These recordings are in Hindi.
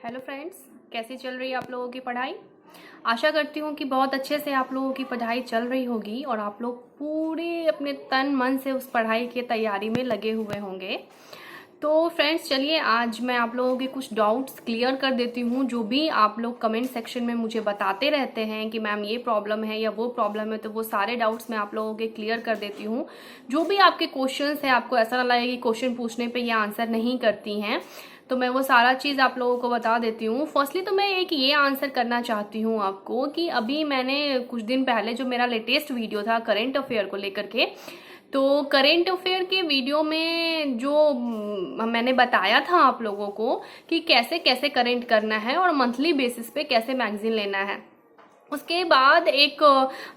हेलो फ्रेंड्स, कैसी चल रही है आप लोगों की पढ़ाई। आशा करती हूँ कि बहुत अच्छे से आप लोगों की पढ़ाई चल रही होगी और आप लोग पूरे अपने तन मन से उस पढ़ाई की तैयारी में लगे हुए होंगे। तो फ्रेंड्स चलिए, आज मैं आप लोगों के कुछ डाउट्स क्लियर कर देती हूँ। जो भी आप लोग कमेंट सेक्शन में मुझे बताते रहते हैं कि मैम ये प्रॉब्लम है या वो प्रॉब्लम है, तो वो सारे डाउट्स मैं आप लोगों के क्लियर कर देती हूँ। जो भी आपके क्वेश्चंस हैं, आपको ऐसा ना लगे कि क्वेश्चन पूछने पे ये आंसर नहीं करती हैं, तो मैं वो सारा चीज़ आप लोगों को बता देती हूँ। फर्स्टली तो मैं एक ये आंसर करना चाहती हूँ आपको कि अभी मैंने कुछ दिन पहले जो मेरा लेटेस्ट वीडियो था करेंट अफेयर को लेकर के, तो करेंट अफेयर के वीडियो में जो मैंने बताया था आप लोगों को कि कैसे कैसे करेंट करना है और मंथली बेसिस पे कैसे मैगजीन लेना है। उसके बाद एक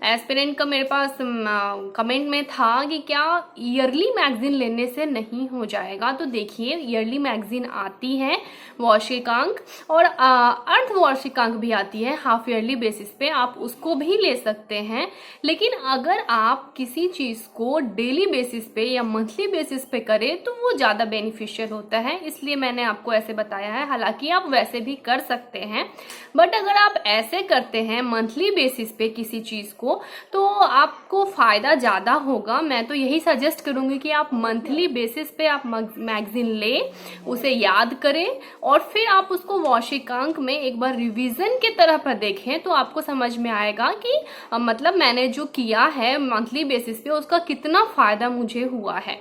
एस्पिरेंट का मेरे पास कमेंट में था कि क्या ईयरली मैगजीन लेने से नहीं हो जाएगा। तो देखिए, ईयरली मैगजीन आती है वार्षिकांक, और अर्धवार्षिकांक भी आती है हाफ ईयरली बेसिस पे, आप उसको भी ले सकते हैं। लेकिन अगर आप किसी चीज़ को डेली बेसिस पे या मंथली बेसिस पे करें तो वो ज़्यादा बेनिफिशियल होता है, इसलिए मैंने आपको ऐसे बताया है। हालांकि आप वैसे भी कर सकते हैं, बट अगर आप ऐसे करते हैं मंथली बेसिस पे किसी चीज़ को, तो आपको फ़ायदा ज़्यादा होगा। मैं तो यही सजेस्ट करूँगी कि आप मंथली बेसिस पे आप मैगजीन लें, उसे याद करें और फिर आप उसको वार्षिकांक में एक बार रिवीजन के तरह पर देखें, तो आपको समझ में आएगा कि मतलब मैंने जो किया है मंथली बेसिस पे उसका कितना फ़ायदा मुझे हुआ है।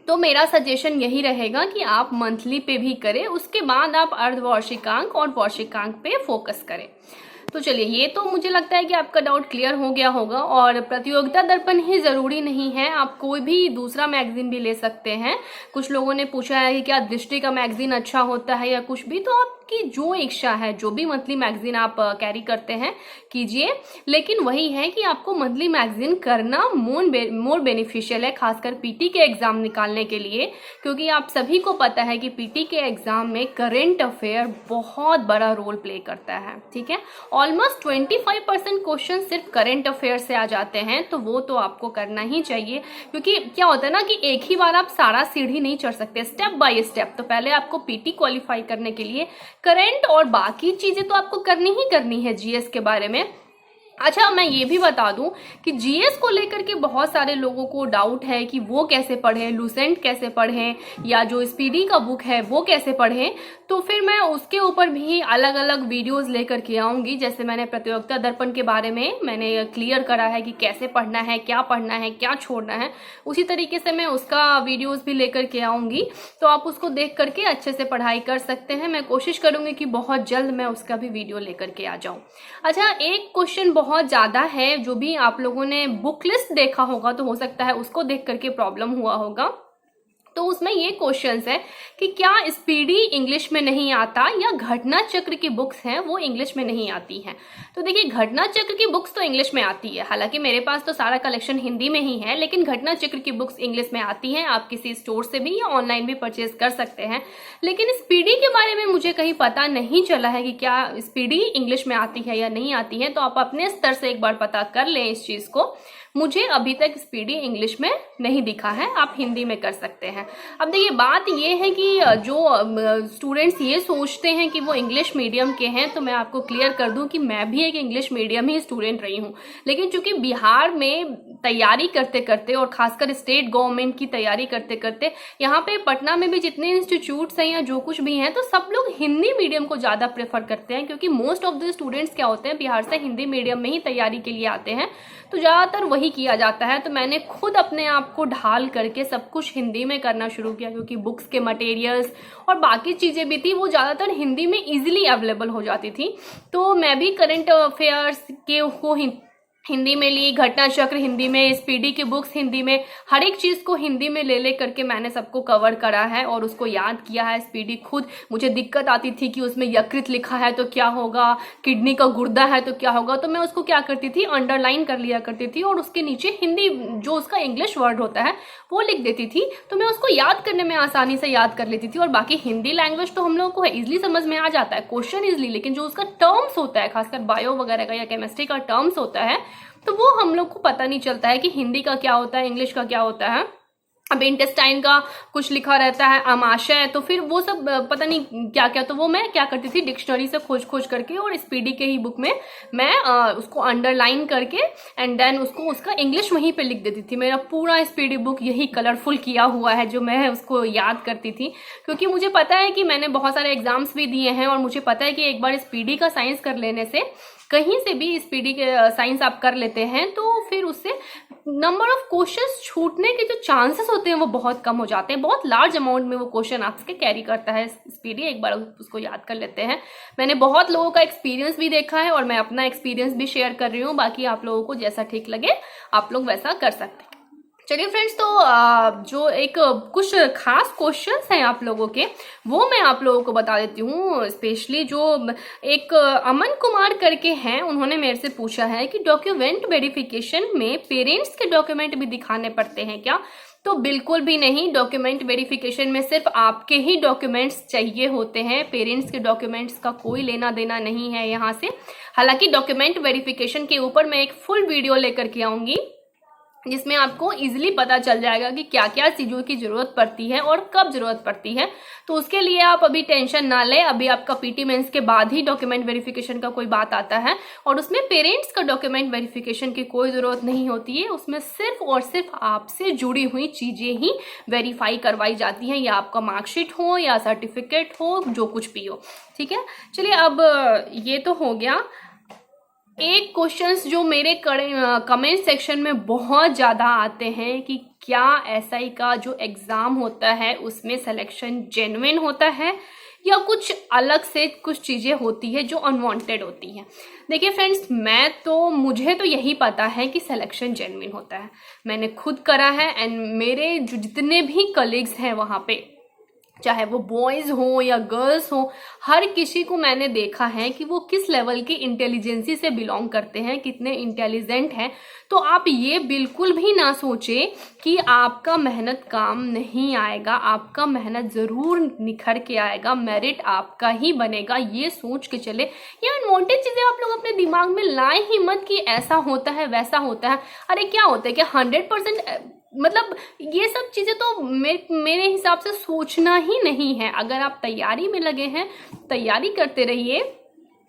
तो मेरा सजेशन यही रहेगा कि आप मंथली पे भी करें, उसके बाद आप अर्धवार्षिकांक और वार्षिकांक पे फोकस करें। तो चलिए, ये तो मुझे लगता है कि आपका डाउट क्लियर हो गया होगा। और प्रतियोगिता दर्पण ही ज़रूरी नहीं है, आप कोई भी दूसरा मैगजीन भी ले सकते हैं। कुछ लोगों ने पूछा है कि क्या दृष्टि का मैगजीन अच्छा होता है या कुछ भी, तो आपकी जो इच्छा है, जो भी मंथली मैगजीन आप कैरी करते हैं कीजिए। लेकिन वही है कि आपको मंथली मैगजीन करना मोर बेनिफिशियल है, खासकर पीटी के एग्जाम निकालने के लिए, क्योंकि आप सभी को पता है कि पीटी के एग्जाम में करेंट अफेयर बहुत बड़ा रोल प्ले करता है। ठीक है, ऑलमोस्ट 25% क्वेश्चन सिर्फ करंट अफेयर से आ जाते हैं, तो वो तो आपको करना ही चाहिए। क्योंकि क्या होता है ना कि एक ही बार आप सारा सीढ़ी नहीं चढ़ सकते, स्टेप बाय स्टेप। तो पहले आपको पीटी क्वालिफाई करने के लिए करंट और बाकी चीजें तो आपको करनी ही करनी है जीएस के बारे में। अच्छा, मैं ये भी बता दूं कि जीएस को लेकर के बहुत सारे लोगों को डाउट है कि वो कैसे पढ़ें, लूसेंट कैसे पढ़ें, या जो स्पीडी का बुक है वो कैसे पढ़ें। तो फिर मैं उसके ऊपर भी अलग अलग वीडियोस लेकर के आऊंगी। जैसे मैंने प्रतियोगिता दर्पण के बारे में मैंने क्लियर करा है कि कैसे पढ़ना है, क्या छोड़ना है, उसी तरीके से मैं उसका वीडियोस भी लेकर के आऊंगी। तो आप उसको देख करके अच्छे से पढ़ाई कर सकते हैं। मैं कोशिश करूंगी कि बहुत जल्द मैं उसका भी वीडियो लेकर के आ जाऊं। अच्छा, एक क्वेश्चन बहुत ज़्यादा है, जो भी आप लोगों ने बुक लिस्ट देखा होगा तो हो सकता है उसको देख करके प्रॉब्लम हुआ होगा। तो उसमें ये क्वेश्चंस है कि क्या स्पीडी इंग्लिश में नहीं आता या घटना चक्र की बुक्स हैं वो इंग्लिश में नहीं आती हैं। तो देखिए, घटना चक्र की बुक्स तो इंग्लिश में आती है, हालांकि मेरे पास तो सारा कलेक्शन हिंदी में ही है, लेकिन घटना चक्र की बुक्स इंग्लिश में आती हैं। आप किसी स्टोर से भी या ऑनलाइन भी परचेज कर सकते हैं। लेकिन स्पीडी के बारे में मुझे कहीं पता नहीं चला है कि क्या स्पीडी इंग्लिश में आती है या नहीं आती है, तो आप अपने स्तर से एक बार पता कर लें इस चीज को। मुझे अभी तक स्पीडी इंग्लिश में नहीं दिखा है, आप हिंदी में कर सकते हैं। अब देखिए, बात ये है कि जो स्टूडेंट्स ये सोचते हैं कि वो इंग्लिश मीडियम के हैं, तो मैं आपको क्लियर कर दूं कि मैं भी एक इंग्लिश मीडियम ही स्टूडेंट रही हूं। लेकिन चूंकि बिहार में तैयारी करते करते और खासकर स्टेट गवर्नमेंट की तैयारी करते करते यहाँ पे पटना में भी जितने इंस्टीट्यूट्स हैं या जो कुछ भी हैं, तो सब लोग हिंदी मीडियम को ज़्यादा प्रेफर करते हैं। क्योंकि मोस्ट ऑफ द स्टूडेंट्स क्या होते हैं, बिहार से हिंदी मीडियम में ही तैयारी के लिए आते हैं, तो ज़्यादातर वही किया जाता है। तो मैंने खुद अपने आप को ढाल करके सब कुछ हिंदी में करना शुरू किया, क्योंकि बुक्स के मटेरियल्स और बाकी चीज़ें भी थी वो ज़्यादातर हिंदी में ईजिली अवेलेबल हो जाती थी। तो मैं भी करंट अफेयर्स के को हिंदी में ली, घटना चक्र हिंदी में, स्पीडी की बुक्स हिंदी में, हर एक चीज़ को हिंदी में ले ले करके मैंने सबको कवर करा है और उसको याद किया है। स्पीडी खुद मुझे दिक्कत आती थी कि उसमें यकृत लिखा है तो क्या होगा, किडनी का गुर्दा है तो क्या होगा, तो मैं उसको क्या करती थी, अंडरलाइन कर लिया करती थी और उसके नीचे हिंदी जो उसका इंग्लिश वर्ड होता है वो लिख देती थी। तो मैं उसको याद करने में आसानी से याद कर लेती थी। और बाकी हिंदी लैंग्वेज तो हम लोगों को ईजिली समझ में आ जाता है, क्वेश्चन ईजिली, लेकिन जो उसका टर्म्स होता है, खासकर बायो वगैरह का या केमिस्ट्री का टर्म्स होता है, तो वो हम लोग को पता नहीं चलता है कि हिंदी का क्या होता है, इंग्लिश का क्या होता है। अब इंटेस्टाइन का कुछ लिखा रहता है, आमाशय, तो फिर वो सब पता नहीं क्या क्या, तो वो मैं क्या करती थी डिक्शनरी से खोज करके और स्पीडी के ही बुक में मैं उसको अंडरलाइन करके एंड देन उसका इंग्लिश वहीं पे लिख देती थी। मेरा पूरा स्पीडी बुक यही कलरफुल किया हुआ है जो मैं उसको याद करती थी, क्योंकि मुझे पता है कि मैंने बहुत सारे एग्जाम्स भी दिए हैं और मुझे पता है कि एक बार स्पीडी का साइंस कर लेने से, कहीं से भी स्पीडी के साइंस आप कर लेते हैं तो फिर उससे नंबर ऑफ क्वेश्चंस छूटने के जो चांसेस होते हैं वो बहुत कम हो जाते हैं। बहुत लार्ज अमाउंट में वो क्वेश्चन आपके कैरी करता है स्पीडी, एक बार उसको याद कर लेते हैं। मैंने बहुत लोगों का एक्सपीरियंस भी देखा है और मैं अपना एक्सपीरियंस भी शेयर कर रही हूँ, बाकी आप लोगों को जैसा ठीक लगे आप लोग वैसा कर सकते हैं। चलिए फ्रेंड्स, तो जो एक कुछ खास क्वेश्चंस हैं आप लोगों के वो मैं आप लोगों को बता देती हूँ। स्पेशली जो एक अमन कुमार करके हैं, उन्होंने मेरे से पूछा है कि डॉक्यूमेंट वेरिफिकेशन में पेरेंट्स के डॉक्यूमेंट भी दिखाने पड़ते हैं क्या? तो बिल्कुल भी नहीं। डॉक्यूमेंट वेरिफिकेशन में सिर्फ आपके ही डॉक्यूमेंट्स चाहिए होते हैं, पेरेंट्स के डॉक्यूमेंट्स का कोई लेना देना नहीं है यहाँ से। हालांकि डॉक्यूमेंट वेरिफिकेशन के ऊपर मैं एक फुल वीडियो लेकर के आऊंगी जिसमें आपको इजीली पता चल जाएगा कि क्या क्या चीज़ों की ज़रूरत पड़ती है और कब ज़रूरत पड़ती है। तो उसके लिए आप अभी टेंशन ना लें, अभी आपका पीटी मेंस के बाद ही डॉक्यूमेंट वेरिफिकेशन का कोई बात आता है और उसमें पेरेंट्स का डॉक्यूमेंट वेरिफिकेशन की कोई ज़रूरत नहीं होती है। उसमें सिर्फ और सिर्फ आपसे जुड़ी हुई चीज़ें ही वेरीफाई करवाई जाती हैं, या आपका मार्कशीट हो या सर्टिफिकेट हो, जो कुछ भी हो। ठीक है, चलिए अब ये तो हो गया। एक क्वेश्चंस जो मेरे कमेंट सेक्शन में बहुत ज़्यादा आते हैं कि क्या एसआई का जो एग्ज़ाम होता है उसमें सिलेक्शन जेन्युइन होता है या कुछ अलग से कुछ चीज़ें होती है जो अनवांटेड होती हैं। देखिए फ्रेंड्स, मुझे तो यही पता है कि सिलेक्शन जेन्युइन होता है। मैंने खुद करा है एंड मेरे जो जितने भी कलीग्स हैं वहाँ पे, चाहे वो बॉयज़ हो या गर्ल्स हो, हर किसी को मैंने देखा है कि वो किस लेवल की इंटेलिजेंसी से बिलोंग करते हैं, कितने इंटेलिजेंट हैं। तो आप ये बिल्कुल भी ना सोचें कि आपका मेहनत काम नहीं आएगा, आपका मेहनत ज़रूर निखर के आएगा, मेरिट आपका ही बनेगा। ये सोच के चले। ये अनवांटेड चीज़ें आप लोग अपने दिमाग में लाएं ही मत कि ऐसा होता है वैसा होता है। अरे क्या होता है कि 100% मतलब ये सब चीज़ें तो मेरे हिसाब से सोचना ही नहीं है। अगर आप तैयारी में लगे हैं, तैयारी करते रहिए,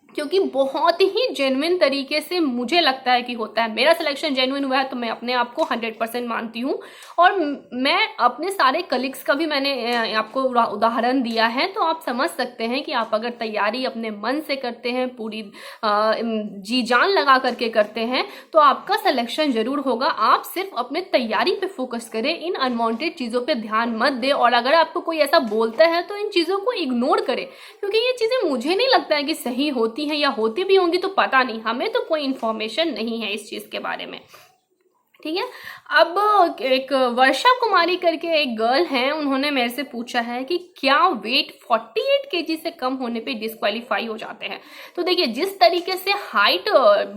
क्योंकि बहुत ही जेन्युइन तरीके से मुझे लगता है कि होता है। मेरा सिलेक्शन जेन्युइन हुआ है तो मैं अपने आप को 100% मानती हूँ और मैं अपने सारे कलीग्स का भी मैंने आपको उदाहरण दिया है। तो आप समझ सकते हैं कि आप अगर तैयारी अपने मन से करते हैं, पूरी जी जान लगा करके करते हैं, तो आपका सिलेक्शन जरूर होगा। आप सिर्फ अपने तैयारी पे फोकस करें, इन अनवांटेड चीज़ों पे ध्यान मत दें। और अगर आपको कोई ऐसा बोलता है तो इन चीज़ों को इग्नोर करें, क्योंकि ये चीज़ें मुझे नहीं लगता है कि सही होती हैं, या होती भी होंगी तो पता नहीं, हमें तो कोई इंफॉर्मेशन नहीं है इस चीज के बारे में। ठीक है, अब एक वर्षा कुमारी करके एक गर्ल हैं, उन्होंने मेरे से पूछा है कि क्या वेट 48 केजी से कम होने पे डिस्क्वालीफाई हो जाते हैं। तो देखिए, जिस तरीके से हाइट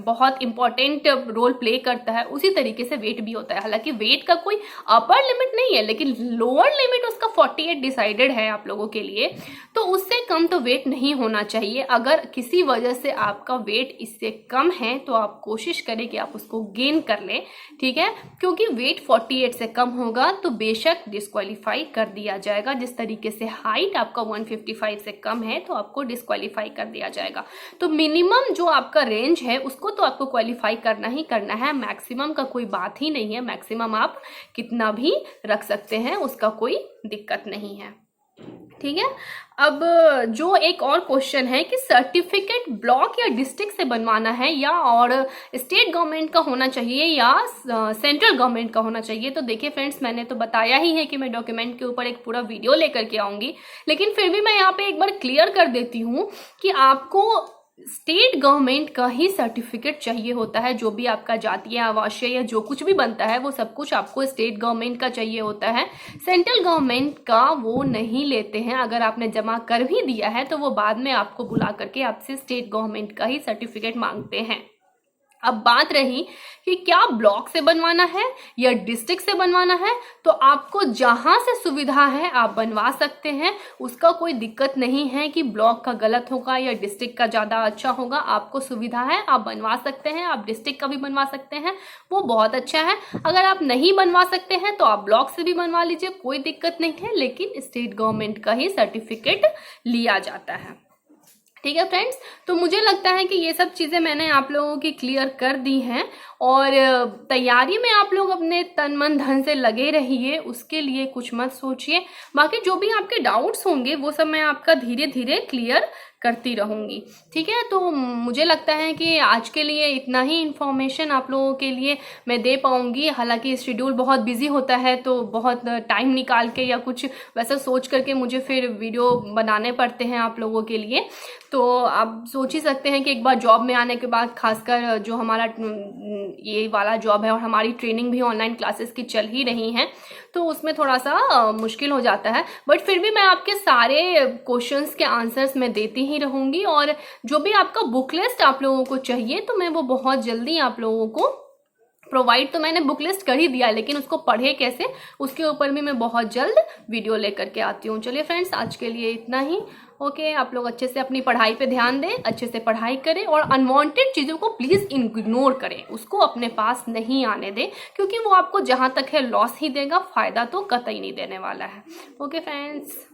बहुत इंपॉर्टेंट रोल प्ले करता है, उसी तरीके से वेट भी होता है। हालांकि वेट का कोई अपर लिमिट नहीं है, लेकिन लोअर लिमिट उसका 48 डिसाइडेड है आप लोगों के लिए। तो उससे कम तो वेट नहीं होना चाहिए। अगर किसी वजह से आपका वेट इससे कम है तो आप कोशिश करें कि आप उसको गेन कर लें। ठीक है, क्योंकि वेट 48 से कम होगा तो बेशक डिस्क्वालीफाई कर दिया जाएगा। जिस तरीके से हाइट आपका 155 से कम है तो आपको डिस्क्वालीफाई कर दिया जाएगा। तो मिनिमम जो आपका रेंज है उसको तो आपको क्वालिफाई करना ही करना है। मैक्सिमम का कोई बात ही नहीं है, मैक्सिमम आप कितना भी रख सकते हैं, उसका कोई दिक्कत नहीं है। ठीक है, अब जो एक और क्वेश्चन है कि सर्टिफिकेट ब्लॉक या डिस्ट्रिक्ट से बनवाना है या और स्टेट गवर्नमेंट का होना चाहिए या सेंट्रल गवर्नमेंट का होना चाहिए। तो देखिए फ्रेंड्स, मैंने तो बताया ही है कि मैं डॉक्यूमेंट के ऊपर एक पूरा वीडियो लेकर के आऊंगी, लेकिन फिर भी मैं यहाँ पे एक बार क्लियर कर देती हूँ कि आपको स्टेट गवर्नमेंट का ही सर्टिफिकेट चाहिए होता है। जो भी आपका जातीय आवासीय या जो कुछ भी बनता है वो सब कुछ आपको स्टेट गवर्नमेंट का चाहिए होता है। सेंट्रल गवर्नमेंट का वो नहीं लेते हैं। अगर आपने जमा कर भी दिया है तो वो बाद में आपको बुला करके आपसे स्टेट गवर्नमेंट का ही सर्टिफिकेट मांगते हैं। अब बात रही कि क्या ब्लॉक से बनवाना है या डिस्ट्रिक्ट से बनवाना है, तो आपको जहां से सुविधा है आप बनवा सकते हैं। उसका कोई दिक्कत नहीं है कि ब्लॉक का गलत होगा या डिस्ट्रिक्ट का ज़्यादा अच्छा होगा। आपको सुविधा है, आप बनवा सकते हैं। आप डिस्ट्रिक्ट का भी बनवा सकते हैं, वो बहुत अच्छा है। अगर आप नहीं बनवा सकते हैं तो आप ब्लॉक से भी बनवा लीजिए, कोई दिक्कत नहीं है, लेकिन स्टेट गवर्नमेंट का ही सर्टिफिकेट लिया जाता है। ठीक है फ्रेंड्स, तो मुझे लगता है कि ये सब चीज़ें मैंने आप लोगों की क्लियर कर दी हैं। और तैयारी में आप लोग अपने तन मन धन से लगे रहिए, उसके लिए कुछ मत सोचिए। बाकी जो भी आपके डाउट्स होंगे वो सब मैं आपका धीरे धीरे क्लियर करती रहूँगी। ठीक है, तो मुझे लगता है कि आज के लिए इतना ही इन्फॉर्मेशन आप लोगों के लिए मैं दे पाऊँगी। हालांकि शेड्यूल बहुत बिजी होता है, तो बहुत टाइम निकाल के या कुछ वैसा सोच करके मुझे फिर वीडियो बनाने पड़ते हैं आप लोगों के लिए। तो आप सोच ही सकते हैं कि एक बार जॉब में आने के बाद, खासकर जो हमारा ये वाला जॉब है और हमारी ट्रेनिंग भी ऑनलाइन क्लासेस की चल ही रही हैं, तो उसमें थोड़ा सा मुश्किल हो जाता है। बट फिर भी मैं आपके सारे क्वेश्चंस के आंसर्स मैं देती ही रहूँगी। और जो भी आपका बुक लिस्ट आप लोगों को चाहिए, तो मैं वो बहुत जल्दी आप लोगों को प्रोवाइड, तो मैंने बुक लिस्ट कर ही दिया, लेकिन उसको पढ़े कैसे, उसके ऊपर भी मैं बहुत जल्द वीडियो लेकर के आती हूँ। चलिए फ्रेंड्स, आज के लिए इतना ही। ओके, आप लोग अच्छे से अपनी पढ़ाई पे ध्यान दें, अच्छे से पढ़ाई करें और अनवांटेड चीज़ों को प्लीज़ इग्नोर करें, उसको अपने पास नहीं आने दें, क्योंकि वो आपको जहाँ तक है लॉस ही देगा, फ़ायदा तो कतई नहीं देने वाला है। Okay friends.